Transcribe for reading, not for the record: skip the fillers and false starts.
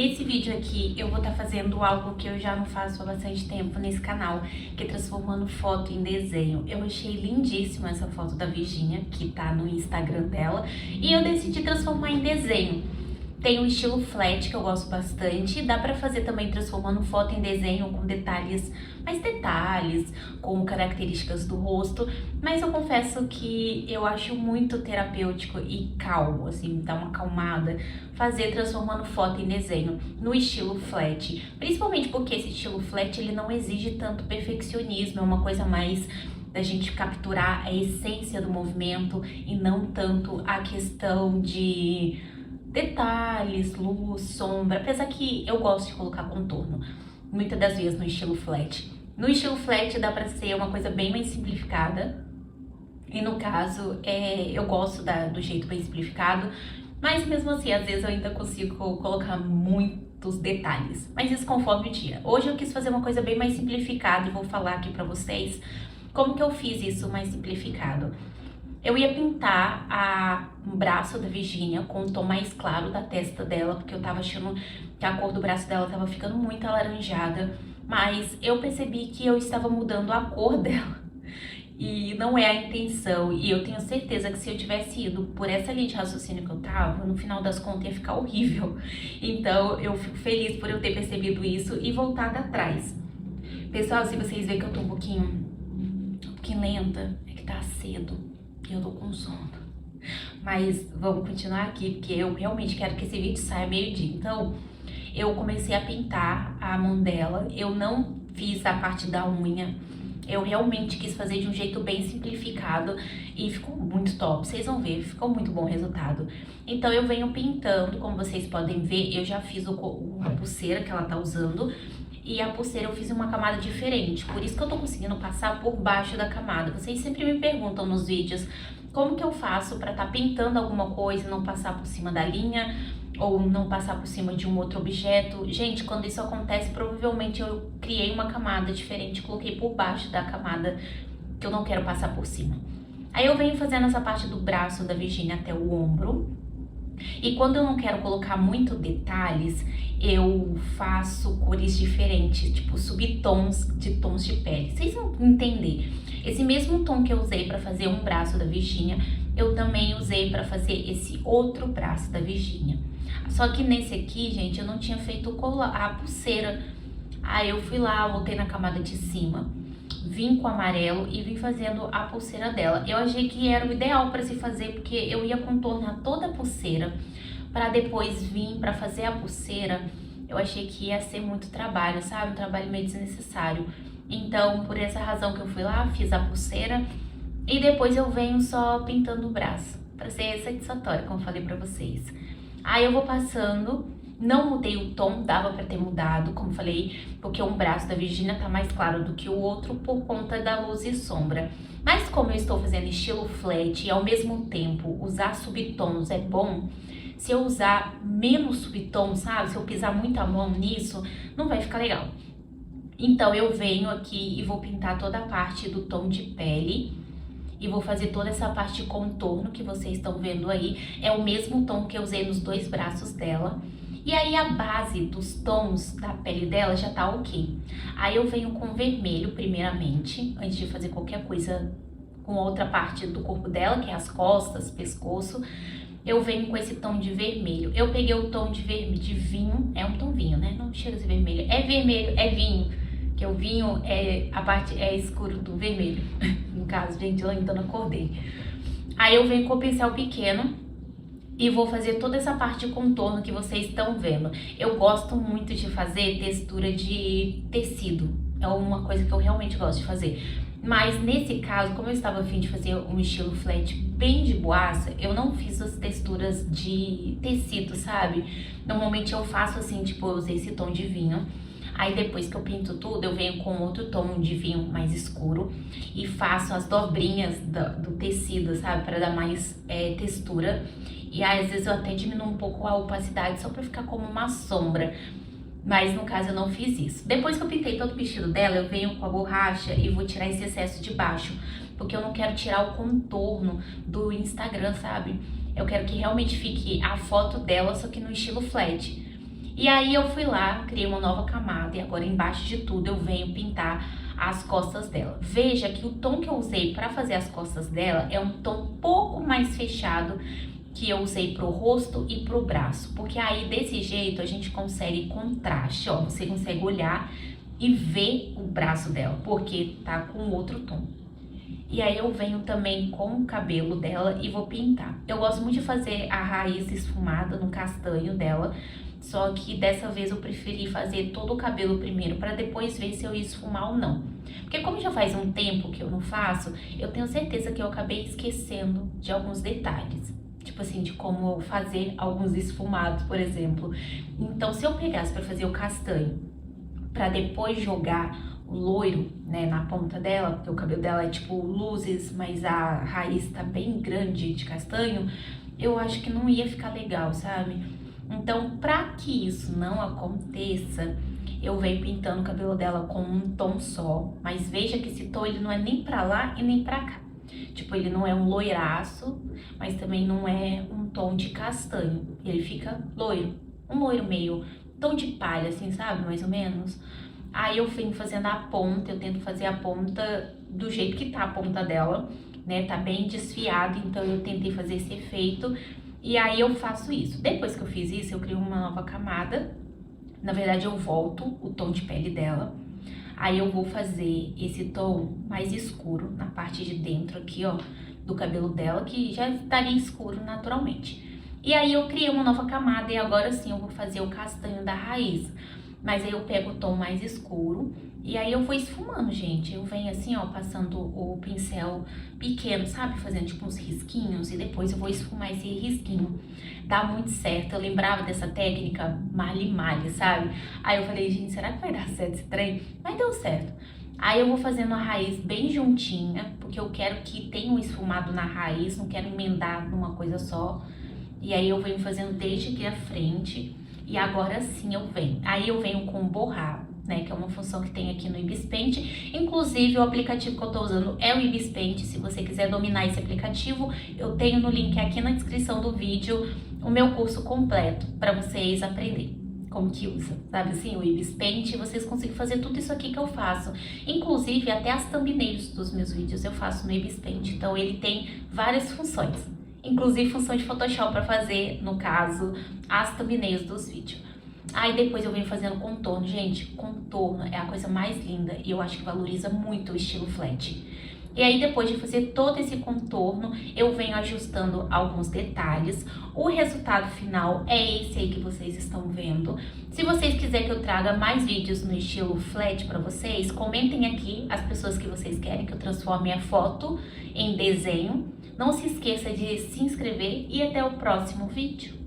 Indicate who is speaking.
Speaker 1: Nesse vídeo aqui eu vou estar fazendo algo que eu já não faço há bastante tempo nesse canal, que é transformando foto em desenho. Eu achei lindíssima essa foto da Virginia, que tá no Instagram dela, e eu decidi transformar em desenho. Tem o estilo flat, que eu gosto bastante, dá pra fazer também transformando foto em desenho com mais detalhes, com características do rosto, mas eu confesso que eu acho muito terapêutico e calmo, assim, dá uma acalmada, fazer transformando foto em desenho no estilo flat, principalmente porque esse estilo flat, ele não exige tanto perfeccionismo, é uma coisa mais da gente capturar a essência do movimento e não tanto a questão de detalhes, luz, sombra, apesar que eu gosto de colocar contorno, muitas das vezes no estilo flat. No estilo flat dá pra ser uma coisa bem mais simplificada, e no caso, eu gosto do jeito bem simplificado, mas mesmo assim, às vezes eu ainda consigo colocar muitos detalhes, mas isso conforme o dia. Hoje eu quis fazer uma coisa bem mais simplificada e vou falar aqui pra vocês como que eu fiz isso mais simplificado. Eu ia pintar o braço da Virginia com o tom mais claro da testa dela, porque eu tava achando que a cor do braço dela tava ficando muito alaranjada, mas eu percebi que eu estava mudando a cor dela, e não é a intenção, e eu tenho certeza que se eu tivesse ido por essa linha de raciocínio que eu tava, no final das contas ia ficar horrível. Então eu fico feliz por eu ter percebido isso e voltado atrás. Pessoal, se vocês verem que eu tô um pouquinho lenta, é que tá cedo. Eu tô com sono, mas vamos continuar aqui, porque eu realmente quero que esse vídeo saia meio-dia. Então, eu comecei a pintar a mão dela, eu não fiz a parte da unha, eu realmente quis fazer de um jeito bem simplificado e ficou muito top, vocês vão ver, ficou muito bom o resultado. Então eu venho pintando, como vocês podem ver, eu já fiz a pulseira que ela tá usando, e a pulseira eu fiz uma camada diferente, por isso que eu tô conseguindo passar por baixo da camada. Vocês sempre me perguntam nos vídeos como que eu faço pra tá pintando alguma coisa e não passar por cima da linha, ou não passar por cima de um outro objeto. Gente, quando isso acontece, provavelmente eu criei uma camada diferente, coloquei por baixo da camada que eu não quero passar por cima. Aí eu venho fazendo essa parte do braço da Virginia até o ombro. E quando eu não quero colocar muito detalhes, eu faço cores diferentes, tipo subtons de tons de pele. Vocês vão entender. Esse mesmo tom que eu usei para fazer um braço da Virginia, eu também usei para fazer esse outro braço da Virginia. Só que nesse aqui, gente, eu não tinha feito a pulseira. Aí eu fui lá, voltei na camada de cima, vim com amarelo e vim fazendo a pulseira dela. Eu achei que era o ideal para se fazer, porque eu ia contornar toda a pulseira para depois vir para fazer a pulseira. Eu achei que ia ser muito trabalho, sabe? Um trabalho meio desnecessário. Então, por essa razão que eu fui lá, fiz a pulseira e depois eu venho só pintando o braço, para ser satisfatório, como eu falei para vocês. Aí eu vou passando. Não mudei o tom, dava pra ter mudado, como falei, porque um braço da Virginia tá mais claro do que o outro por conta da luz e sombra. Mas como eu estou fazendo estilo flat e ao mesmo tempo usar subtons é bom, se eu usar menos subtons, sabe, se eu pisar muito a mão nisso, não vai ficar legal. Então eu venho aqui e vou pintar toda a parte do tom de pele e vou fazer toda essa parte de contorno que vocês estão vendo aí. É o mesmo tom que eu usei nos dois braços dela. E aí a base dos tons da pele dela já tá ok. Aí eu venho com vermelho primeiramente, antes de fazer qualquer coisa com outra parte do corpo dela, que é as costas, pescoço. Eu venho com esse tom de vermelho. Eu peguei o tom de vermelho, de vinho, é um tom vinho, né? Não chega a ser vermelho, é vermelho, é vinho. Que o vinho a parte é escuro do vermelho. No caso, gente, eu ainda não acordei. Aí eu venho com o pincel pequeno e vou fazer toda essa parte de contorno que vocês estão vendo. Eu gosto muito de fazer textura de tecido. É uma coisa que eu realmente gosto de fazer. Mas nesse caso, como eu estava a fim de fazer um estilo flat bem de boassa, eu não fiz as texturas de tecido, sabe? Normalmente eu faço assim, tipo, eu usei esse tom de vinho. Aí depois que eu pinto tudo, eu venho com outro tom de vinho mais escuro e faço as dobrinhas do tecido, sabe? Para dar mais textura. E aí, às vezes eu até diminuo um pouco a opacidade só pra ficar como uma sombra. Mas no caso eu não fiz isso. Depois que eu pintei todo o vestido dela, eu venho com a borracha e vou tirar esse excesso de baixo. Porque eu não quero tirar o contorno do Instagram, sabe? Eu quero que realmente fique a foto dela, só que no estilo flat. E aí eu fui lá, criei uma nova camada e agora embaixo de tudo eu venho pintar as costas dela. Veja que o tom que eu usei para fazer as costas dela é um tom um pouco mais fechado que eu usei pro rosto e pro braço, porque aí desse jeito a gente consegue contraste, ó, você consegue olhar e ver o braço dela, porque tá com outro tom. E aí eu venho também com o cabelo dela e vou pintar. Eu gosto muito de fazer a raiz esfumada no castanho dela, só que dessa vez eu preferi fazer todo o cabelo primeiro para depois ver se eu ia esfumar ou não. Porque como já faz um tempo que eu não faço, eu tenho certeza que eu acabei esquecendo de alguns detalhes. Tipo assim, de como fazer alguns esfumados, por exemplo. Então, se eu pegasse para fazer o castanho, para depois jogar o loiro, né, na ponta dela, porque o cabelo dela é tipo luzes, mas a raiz tá bem grande de castanho, eu acho que não ia ficar legal, sabe? Então, pra que isso não aconteça, eu venho pintando o cabelo dela com um tom só, mas veja que esse tom ele não é nem pra lá e nem pra cá. Tipo, ele não é um loiraço, mas também não é um tom de castanho. Ele fica loiro, um loiro meio tom de palha, assim, sabe? Mais ou menos. Aí eu venho fazendo a ponta, eu tento fazer a ponta do jeito que tá a ponta dela, né? Tá bem desfiado, então eu tentei fazer esse efeito. E aí eu faço isso. Depois que eu fiz isso, eu crio uma nova camada. Na verdade, eu volto o tom de pele dela. Aí eu vou fazer esse tom mais escuro na parte de dentro aqui, ó, do cabelo dela, que já estaria escuro naturalmente. E aí eu criei uma nova camada e agora sim eu vou fazer o castanho da raiz. Mas aí eu pego o tom mais escuro e aí eu vou esfumando, gente. Eu venho assim, ó, passando o pincel pequeno, sabe? Fazendo tipo uns risquinhos e depois eu vou esfumar esse risquinho. Dá muito certo. Eu lembrava dessa técnica malhe-malhe, sabe? Aí eu falei, gente, será que vai dar certo esse trem? Mas deu certo. Aí eu vou fazendo a raiz bem juntinha, porque eu quero que tenha um esfumado na raiz, não quero emendar numa coisa só. E aí eu venho fazendo desde aqui a frente. E agora sim eu venho. Aí eu venho com borrar, né? Que é uma função que tem aqui no Ibis Paint. Inclusive o aplicativo que eu tô usando é o Ibis Paint. Se você quiser dominar esse aplicativo, eu tenho no link aqui na descrição do vídeo o meu curso completo para vocês aprenderem como que usa, sabe assim, o Ibis Paint, vocês conseguem fazer tudo isso aqui que eu faço. Inclusive até as thumbnails dos meus vídeos eu faço no Ibis Paint. Então ele tem várias funções. Inclusive função de Photoshop para fazer, no caso, as thumbnails dos vídeos. Aí depois eu venho fazendo contorno. Gente, contorno é a coisa mais linda e eu acho que valoriza muito o estilo flat. E aí depois de fazer todo esse contorno, eu venho ajustando alguns detalhes. O resultado final é esse aí que vocês estão vendo. Se vocês quiserem que eu traga mais vídeos no estilo flat para vocês, comentem aqui as pessoas que vocês querem que eu transforme a foto em desenho. Não se esqueça de se inscrever e até o próximo vídeo.